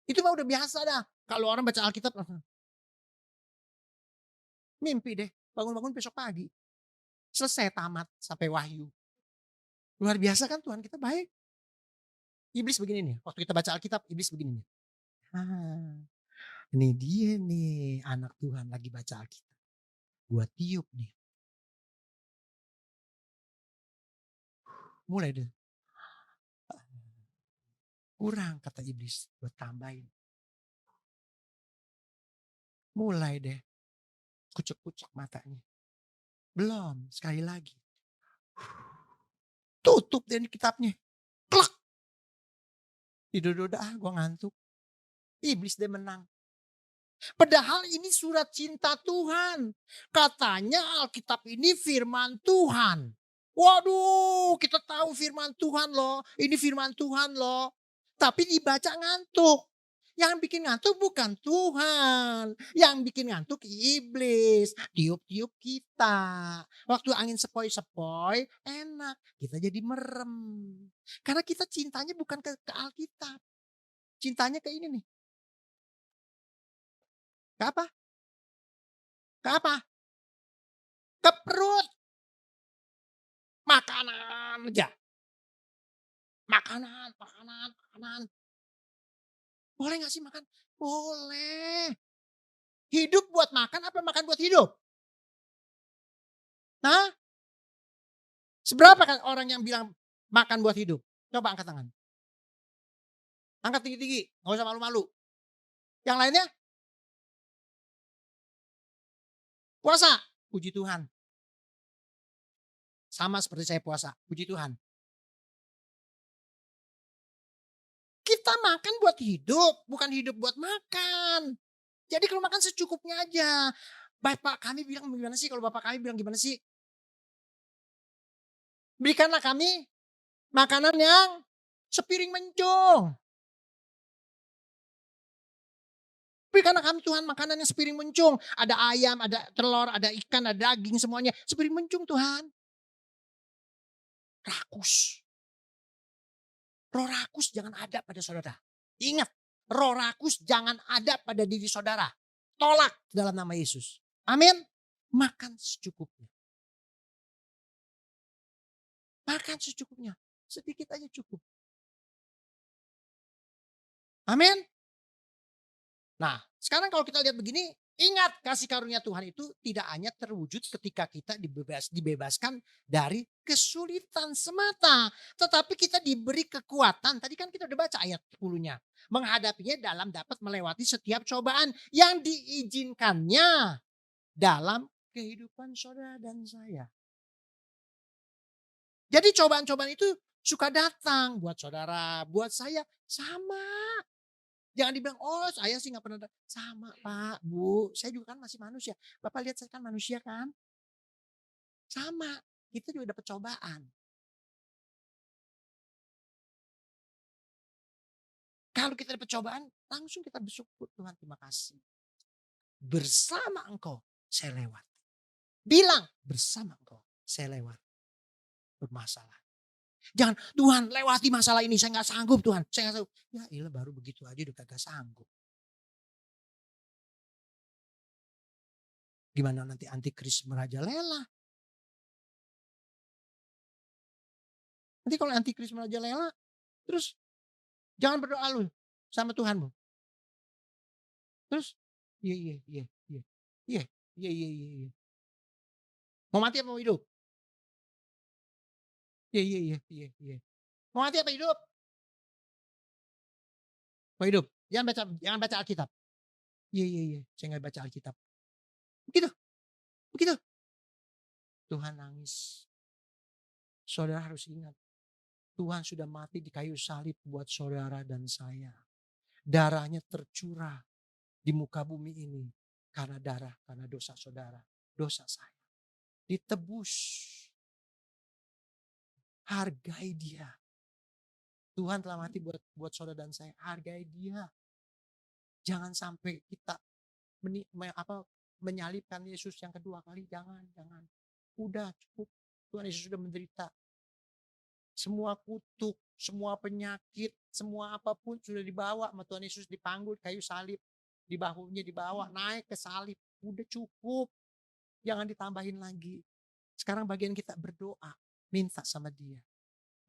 Itu mah udah biasa dah. Kalau orang baca Alkitab, mimpi deh. Bangun-bangun besok pagi. Selesai tamat sampai Wahyu. Luar biasa kan Tuhan kita baik. Iblis begini nih. Waktu kita baca Alkitab, iblis begini nih. Ini dia nih anak Tuhan lagi baca Alkitab. Gua tiup nih. Mulai deh. Kurang kata iblis. Gua tambahin. Mulai deh. Kucek-kucek matanya. Belum. Sekali lagi. Tutup deh kitabnya. Klak. Tidur udah gue ngantuk. Iblis deh menang. Padahal ini surat cinta Tuhan. Katanya Alkitab ini firman Tuhan. Waduh kita tahu firman Tuhan loh. Ini firman Tuhan loh. Tapi dibaca ngantuk. Yang bikin ngantuk bukan Tuhan. Yang bikin ngantuk iblis. Tiup-tiup kita. Waktu angin sepoi-sepoi enak. Kita jadi merem. Karena kita cintanya bukan ke Alkitab. Cintanya ke ini nih. Ke apa? Ke apa? Ke perut. Makanan aja. Makanan, makanan, makanan. Boleh gak sih makan? Boleh. Hidup buat makan apa makan buat hidup? Hah? Seberapa kan orang yang bilang makan buat hidup? Coba angkat tangan. Angkat tinggi-tinggi, gak usah malu-malu. Yang lainnya? Puasa. Puji Tuhan. Sama seperti saya puasa. Puji Tuhan. Kita makan buat hidup, bukan hidup buat makan. Jadi kalau makan secukupnya aja. Bapak kami bilang gimana sih? Kalau bapak kami bilang gimana sih? Berikanlah kami makanan yang sepiring mencung. Berikanlah kami Tuhan makanan yang sepiring mencung. Ada ayam, ada telur, ada ikan, ada daging semuanya. Sepiring mencung Tuhan. Rakus. Roh rakus jangan ada pada saudara. Ingat, roh rakus jangan ada pada diri saudara. Tolak dalam nama Yesus. Amin. Makan secukupnya. Makan secukupnya. Sedikit aja cukup. Amin. Nah, sekarang kalau kita lihat begini, ingat kasih karunia Tuhan itu tidak hanya terwujud ketika kita dibebaskan dari kesulitan semata. Tetapi kita diberi kekuatan, tadi kan kita udah baca ayat 10-nya. Menghadapinya dalam dapat melewati setiap cobaan yang diizinkannya dalam kehidupan saudara dan saya. Jadi cobaan-cobaan itu suka datang buat saudara, buat saya sama. Jangan dibilang, oh saya sih gak pernah. Sama Pak, Bu, saya juga kan masih manusia. Bapak lihat saya kan manusia kan. Sama, kita juga dapat cobaan. Kalau kita dapat cobaan, langsung kita bersyukur, Tuhan terima kasih. Bersama Engkau saya lewat. Bilang, bersama Engkau saya lewat. Bermasalah. Jangan, Tuhan lewati masalah ini, saya gak sanggup Tuhan. Saya gak sanggup. Ya ilah baru begitu aja udah kagak sanggup. Gimana nanti antikris merajalela? Nanti kalau antikris merajalela, terus jangan berdoa lu sama Tuhanmu. Terus, iya, iya, iya, iya, iya, iya, iya, iya, iya. Mau mati apa mau hidup? Iya, iya, iya, iya, iya. Mau mati apa hidup? Mau hidup. Jangan baca Alkitab. Iya, iya, iya. Saya nggak baca Alkitab. Begitu, begitu. Tuhan nangis. Saudara harus ingat. Tuhan sudah mati di kayu salib buat saudara dan saya. Darahnya tercurah di muka bumi ini. Karena darah, karena dosa saudara. Dosa saya. Ditebus. Hargai dia. Tuhan telah mati buat saudara dan saya. Hargai dia. Jangan sampai kita menyalibkan Yesus yang kedua kali. Jangan. Udah cukup. Tuhan Yesus sudah menderita. Semua kutuk, semua penyakit, semua apapun sudah dibawa sama Tuhan Yesus, dipanggul kayu salib. Di bahunya dibawa, naik ke salib. Udah cukup. Jangan ditambahin lagi. Sekarang bagian kita berdoa. Minta sama dia.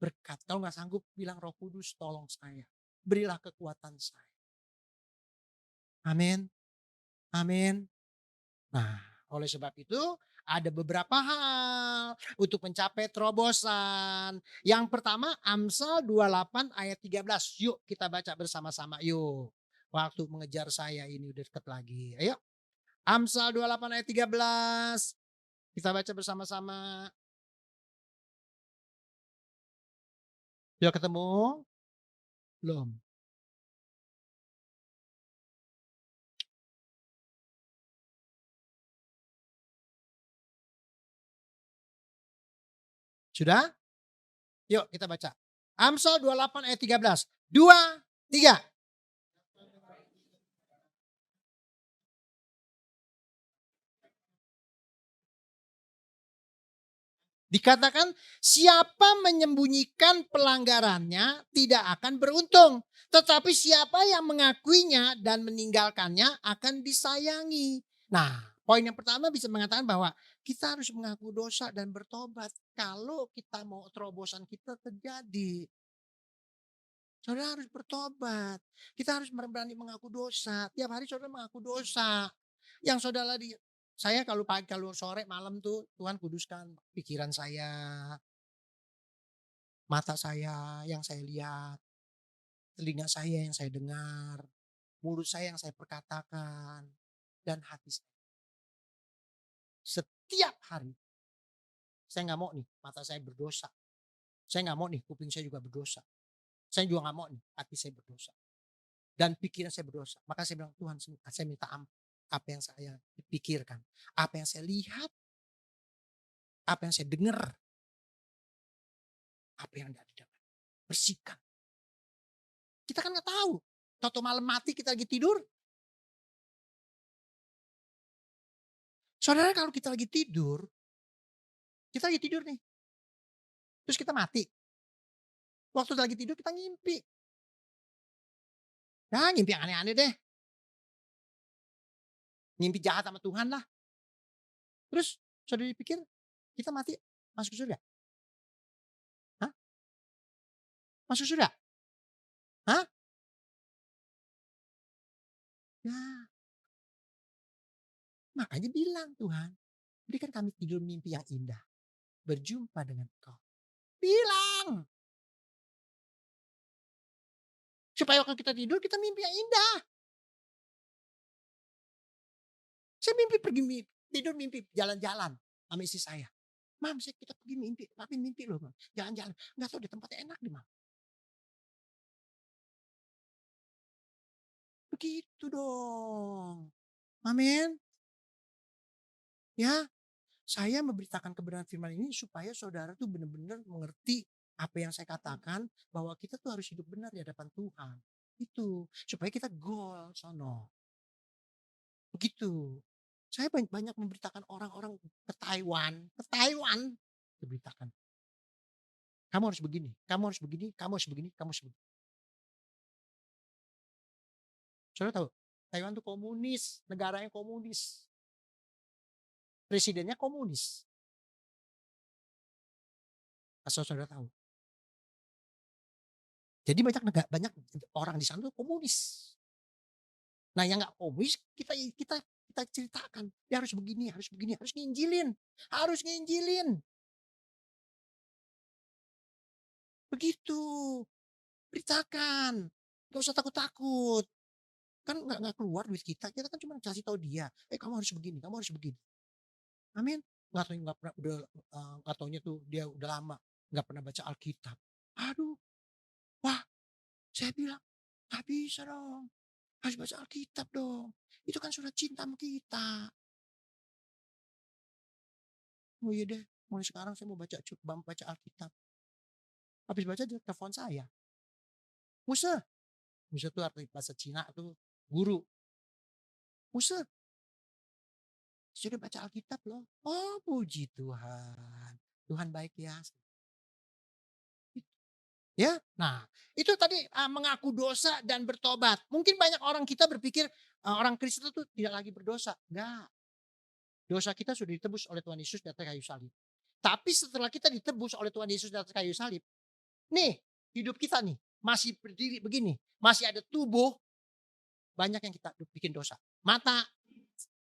Berkat. Kalau gak sanggup bilang Roh Kudus tolong saya. Berilah kekuatan saya. Amin. Amin. Nah, oleh sebab itu ada beberapa hal untuk mencapai terobosan. Yang pertama Amsal 28 ayat 13. Yuk kita baca bersama-sama yuk. Waktu mengejar saya ini udah deket lagi. Ayo. Amsal 28 ayat 13. Kita baca bersama-sama. Yuk ketemu? Belum. Sudah? Yuk kita baca. Amsal 28 ayat 13. 2, 3. Dikatakan siapa menyembunyikan pelanggarannya tidak akan beruntung. Tetapi siapa yang mengakuinya dan meninggalkannya akan disayangi. Nah, poin yang pertama bisa mengatakan bahwa kita harus mengaku dosa dan bertobat. Kalau kita mau terobosan kita terjadi. Saudara harus bertobat. Kita harus berani mengaku dosa. Tiap hari saudara mengaku dosa. Yang saudara saya kalau pagi, kalau sore, malam tuh Tuhan kuduskan pikiran saya, mata saya yang saya lihat, telinga saya yang saya dengar, mulut saya yang saya perkatakan, dan hati saya. Setiap hari saya nggak mau nih mata saya berdosa. Saya nggak mau nih kuping saya juga berdosa. Saya juga nggak mau nih hati saya berdosa. Dan pikiran saya berdosa. Maka saya bilang, Tuhan saya minta ampun. Apa yang saya pikirkan. Apa yang saya lihat. Apa yang saya dengar. Apa yang tidak didengar. Bersihkan. Kita kan nggak tahu. Tahu malam mati kita lagi tidur. Saudara kalau kita lagi tidur. Kita lagi tidur nih. Terus kita mati. Waktu lagi tidur kita ngimpi. Ya ngimpi yang aneh-aneh deh. Ngimpi jahat sama Tuhan lah. Terus saudara dipikir kita mati masuk surga? Hah? Masuk surga? Hah? Ya. Makanya bilang Tuhan, berikan kami tidur mimpi yang indah. Berjumpa dengan Engkau. Bilang. Supaya waktu kita tidur kita mimpi yang indah. Saya tidur mimpi jalan-jalan sama istri saya. Mam, kita pergi mimpi, tapi mimpi loh, Mam. Jalan-jalan, nggak tahu di tempatnya enak di Mam. Begitu dong. Amin. Ya, saya memberitakan kebenaran firman ini supaya saudara tuh benar-benar mengerti apa yang saya katakan, bahwa kita tuh harus hidup benar di hadapan Tuhan. Itu, supaya kita goal sono. Begitu. Saya banyak memberitakan orang-orang ke Taiwan, diberitakan. Kamu harus begini, kamu harus begini, kamu harus begini, kamu harus begini. Saudara tahu, Taiwan itu komunis, negaranya komunis. Presidennya komunis. Asal saudara tahu. Jadi banyak orang di sana tuh komunis. Nah yang nggak komunis kita ceritakan. Dia harus begini, harus begini, harus nginjilin. Harus nginjilin. Begitu. Beritakan. Gak usah takut-takut. Kan nggak keluar duit kita kan cuma kasih tahu dia. Kamu harus begini, kamu harus begini. Amin. Nggak pernah nggak taunya tuh dia udah lama nggak pernah baca Alkitab. Aduh, wah, saya bilang nggak bisa dong. Harus baca Alkitab dong. Itu kan surat cinta sama kita. Oh iya deh, mulai sekarang saya mau baca Alkitab. Habis baca dia telepon saya. Musa itu arti bahasa Cina tuh guru. Musa, sudah baca Alkitab loh. Oh puji Tuhan. Tuhan baik ya. Ya, nah itu tadi mengaku dosa dan bertobat. Mungkin banyak orang kita berpikir orang Kristen itu tidak lagi berdosa. Enggak. Dosa kita sudah ditebus oleh Tuhan Yesus di atas kayu salib. Tapi setelah kita ditebus oleh Tuhan Yesus di atas kayu salib, nih hidup kita nih masih berdiri begini, masih ada tubuh, banyak yang kita bikin dosa. Mata,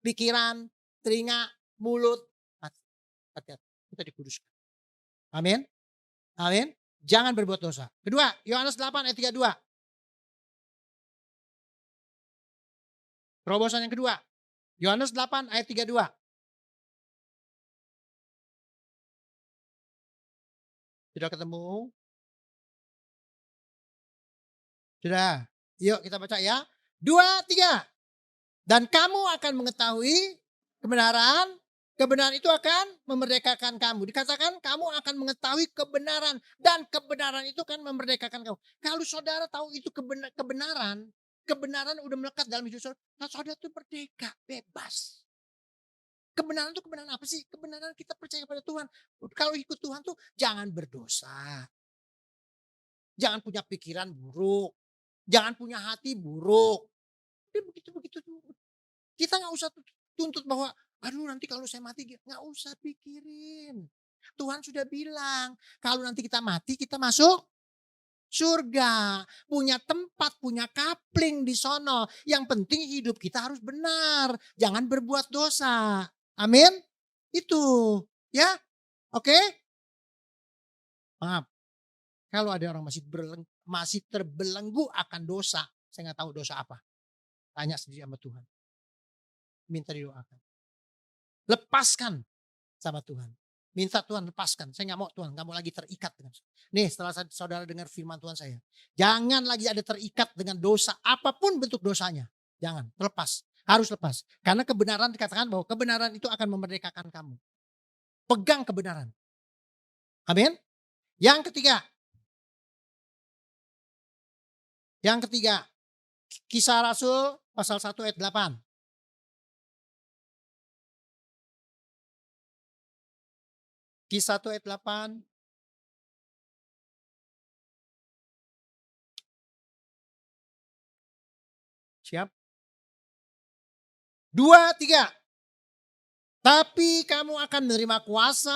pikiran, telinga, mulut, hati-hati. Kita dikuduskan. Amin. Amin. Jangan berbuat dosa. Kedua, Yohanes 8 ayat 32. Terobosan yang kedua. Yohanes 8 ayat 32. Sudah ketemu? Sudah. Yuk kita baca ya. 2, 3. Dan kamu akan mengetahui kebenaran. Kebenaran itu akan memerdekakan kamu. Dikatakan kamu akan mengetahui kebenaran. Dan kebenaran itu akan memerdekakan kamu. Kalau saudara tahu itu kebenaran. Kebenaran udah melekat dalam hidup saudara. Nah saudara itu merdeka, bebas. Kebenaran itu kebenaran apa sih? Kebenaran kita percaya kepada Tuhan. Kalau ikut Tuhan tuh jangan berdosa. Jangan punya pikiran buruk. Jangan punya hati buruk. Udah begitu-begitu tuh. Kita nggak usah tuntut bahwa, aduh nanti kalau saya mati, nggak usah pikirin. Tuhan sudah bilang, kalau nanti kita mati kita masuk surga. Punya tempat, punya kapling di sono. Yang penting hidup kita harus benar. Jangan berbuat dosa. Amin. Itu. Ya. Oke. Maaf. Kalau ada orang masih terbelenggu akan dosa. Saya nggak tahu dosa apa. Tanya sendiri sama Tuhan. Minta didoakan. Lepaskan sama Tuhan. Minta Tuhan lepaskan. Saya nggak mau Tuhan, nggak mau lagi terikat dengan. Nih setelah saudara dengar firman Tuhan saya. Jangan lagi ada terikat dengan dosa. Apapun bentuk dosanya. Jangan, terlepas. Harus lepas. Karena kebenaran dikatakan bahwa kebenaran itu akan memerdekakan kamu. Pegang kebenaran. Amin. Yang ketiga. Kisah Rasul pasal 1 ayat 8. Kisah 1 ayat 8. Siap? 2, 3. Tapi kamu akan menerima kuasa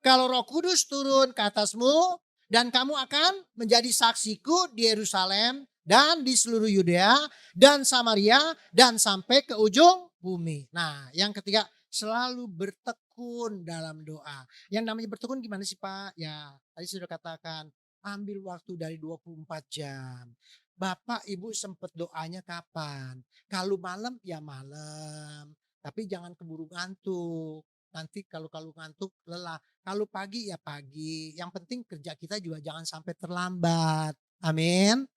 kalau Roh Kudus turun ke atasmu dan kamu akan menjadi saksiku di Yerusalem dan di seluruh Yudea dan Samaria dan sampai ke ujung bumi. Nah, yang ketiga, selalu bertekun dalam doa. Yang namanya bertekun gimana sih Pak? Ya, tadi sudah katakan, ambil waktu dari 24 jam. Bapak Ibu sempat doanya kapan? Kalau malam ya malam. Tapi jangan keburu ngantuk. Nanti kalau ngantuk lelah. Kalau pagi ya pagi. Yang penting kerja kita juga jangan sampai terlambat. Amin.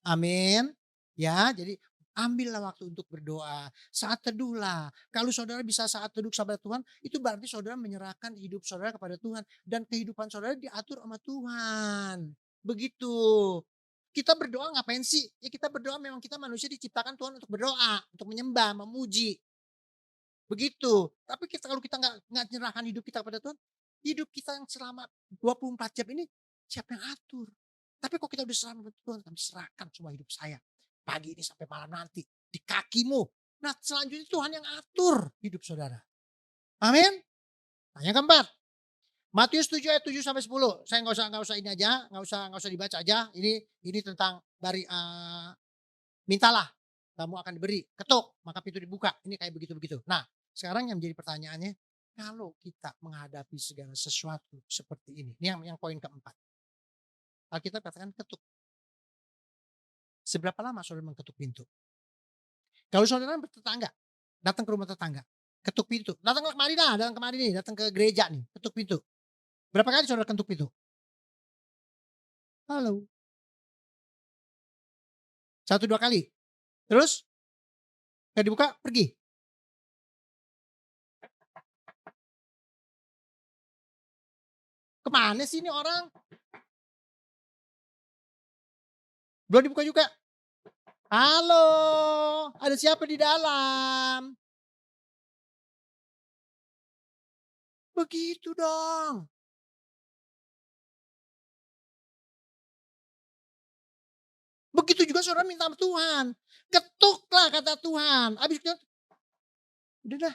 Amin. Ya, jadi ambillah waktu untuk berdoa. Saat teduhlah. Kalau saudara bisa saat teduh kepada Tuhan, itu berarti saudara menyerahkan hidup saudara kepada Tuhan. Dan kehidupan saudara diatur sama Tuhan. Begitu. Kita berdoa ngapain sih? Ya kita berdoa memang kita manusia diciptakan Tuhan untuk berdoa. Untuk menyembah, memuji. Begitu. Tapi kalau kita nggak menyerahkan hidup kita kepada Tuhan, hidup kita yang selama 24 jam ini siapa yang atur? Tapi kok kita udah serahkan kepada Tuhan, kami serahkan semua hidup saya. Pagi ini sampai malam nanti di kakimu. Nah selanjutnya Tuhan yang atur hidup saudara. Amin. Nah, yang keempat. Matius 7 ayat 7 sampai 10. Saya nggak usah ini aja, nggak usah dibaca aja. Ini tentang mintalah, kamu akan diberi. Ketuk, maka pintu dibuka. Ini kayak begitu-begitu. Nah, sekarang yang menjadi pertanyaannya, kalau kita menghadapi segala sesuatu seperti ini yang poin keempat. Alkitab katakan ketuk. Seberapa lama saudara mengetuk pintu? Kalau saudara bertetangga, datang ke rumah tetangga, ketuk pintu. Datang kemari nih, datang ke gereja nih, ketuk pintu. Berapa kali saudara ketuk pintu? Halo. 1, 2 kali. Terus? Gak dibuka, pergi. Kemana sih ini orang? Belum dibuka juga. Halo, ada siapa di dalam? Begitu dong. Begitu juga saudara minta sama Tuhan. Ketuklah kata Tuhan. Habis itu, udah dah.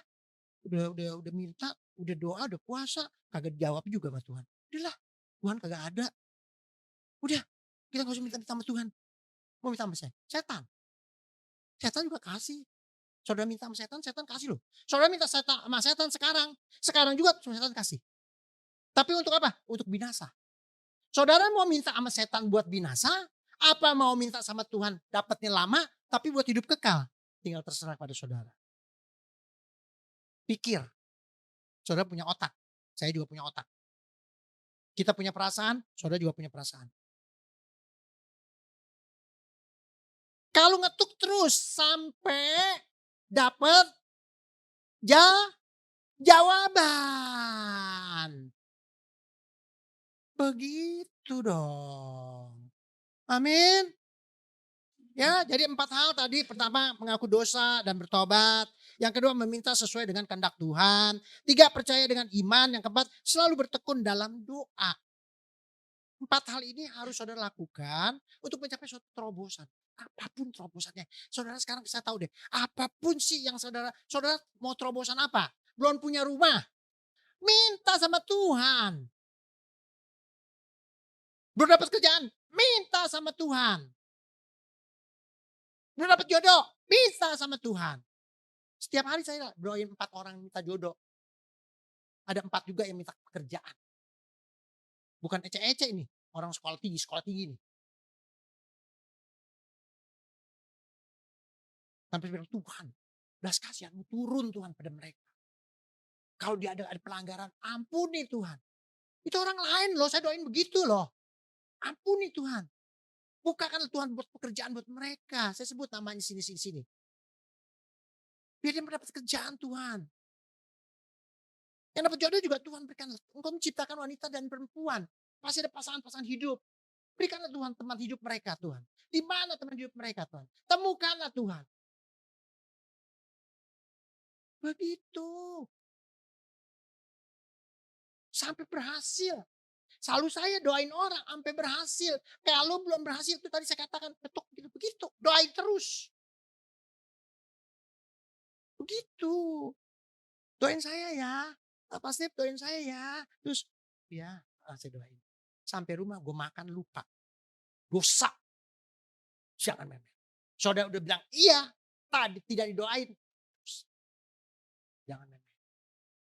Udah minta, udah doa, udah puasa. Kagak dijawab juga sama Tuhan. Udahlah, Tuhan kagak ada. Udah, kita gak usah minta sama Tuhan. Mau minta sama saya? Setan. Setan juga kasih. Saudara minta sama setan, setan kasih loh. Saudara minta sama setan sekarang juga setan kasih. Tapi untuk apa? Untuk binasa. Saudara mau minta sama setan buat binasa? Apa mau minta sama Tuhan dapatnya lama, tapi buat hidup kekal? Tinggal terserah pada saudara. Pikir. Saudara punya otak. Saya juga punya otak. Kita punya perasaan, saudara juga punya perasaan. Kalau ngetuk terus sampai dapat jawaban. Begitu dong. Amin. Ya, jadi 4 hal tadi. Pertama, mengaku dosa dan bertobat. Yang kedua, meminta sesuai dengan kehendak Tuhan. Tiga, percaya dengan iman. Yang keempat, selalu bertekun dalam doa. 4 hal ini harus saudara lakukan untuk mencapai suatu terobosan. Apapun terobosannya. Saudara, sekarang saya tahu deh, apapun sih yang saudara mau terobosan apa? Belum punya rumah, minta sama Tuhan. Belum dapat kerjaan, minta sama Tuhan. Belum dapat jodoh, minta sama Tuhan. Setiap hari saya doain 4 orang minta jodoh. Ada 4 juga yang minta pekerjaan. Bukan ece-ece ini, orang sekolah tinggi nih. Sampai bilang, Tuhan, belas kasihanmu turun Tuhan pada mereka. Kalau dia ada pelanggaran, ampuni Tuhan. Itu orang lain loh, saya doain begitu loh. Ampuni Tuhan. Bukakanlah Tuhan buat pekerjaan buat mereka. Saya sebut namanya sini. Biar dia mendapat kerjaan Tuhan. Yang dapat jodoh juga Tuhan berikan. Engkau menciptakan wanita dan perempuan. Pasti ada pasangan-pasangan hidup. Berikanlah Tuhan teman hidup mereka Tuhan. Di mana teman hidup mereka Tuhan? Temukanlah Tuhan. Begitu. Sampai berhasil. Selalu saya doain orang sampai berhasil. Kalau belum berhasil itu tadi saya katakan ketuk begitu. Doain terus. Begitu. Doain saya ya. Pak Steve doain saya ya. Terus ya saya doain. Sampai rumah gue makan lupa. Dosa. Jangan memet. Saudara udah bilang iya. Tadi tidak didoain. Jangan memet.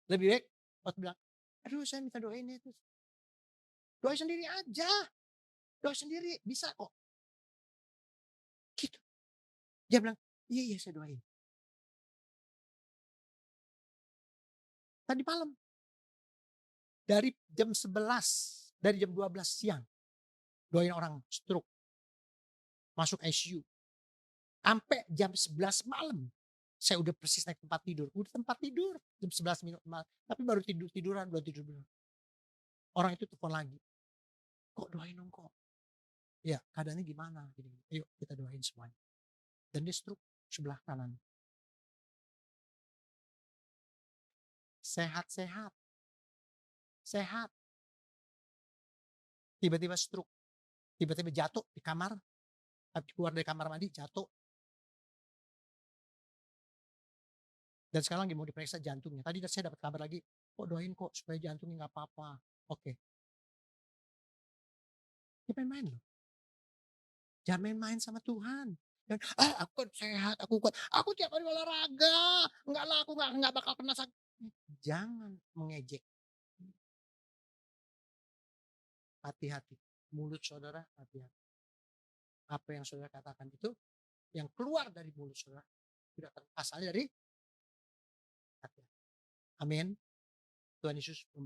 Lebih baik waktu bilang, aduh saya minta doain ya. Terus doain sendiri aja. Doain sendiri bisa kok. Gitu. Dia bilang, iya saya doain. Tadi malam. Dari jam 11, dari jam 12 siang. Doain orang stroke. Masuk ICU. Sampai jam 11 malam. Saya udah persis naik tempat tidur. Udah tempat tidur. Jam 11 minit. Tapi baru tiduran. Belum tidur bener. Orang itu telepon lagi. Kok doain dong kok. Ya keadaannya gimana. Ayo kita doain semuanya. Dan dia stroke sebelah kanan. Sehat. Tiba-tiba stroke. Tiba-tiba jatuh di kamar. Habis keluar dari kamar mandi jatuh. Dan sekarang lagi mau diperiksa jantungnya. Tadi saya dapat kabar lagi. Kok doain kok supaya jantungnya gak apa-apa. Oke. Dia main-main loh. Jangan main-main sama Tuhan. Dan, aku kan sehat, aku kuat. Aku tiap hari olahraga. Enggak lah, aku enggak bakal pernah sakit. Jangan mengejek. Hati-hati. Mulut saudara, hati-hati. Apa yang saudara katakan itu, yang keluar dari mulut saudara, tidak asalnya dari hati. Amin. Tuhan Yesus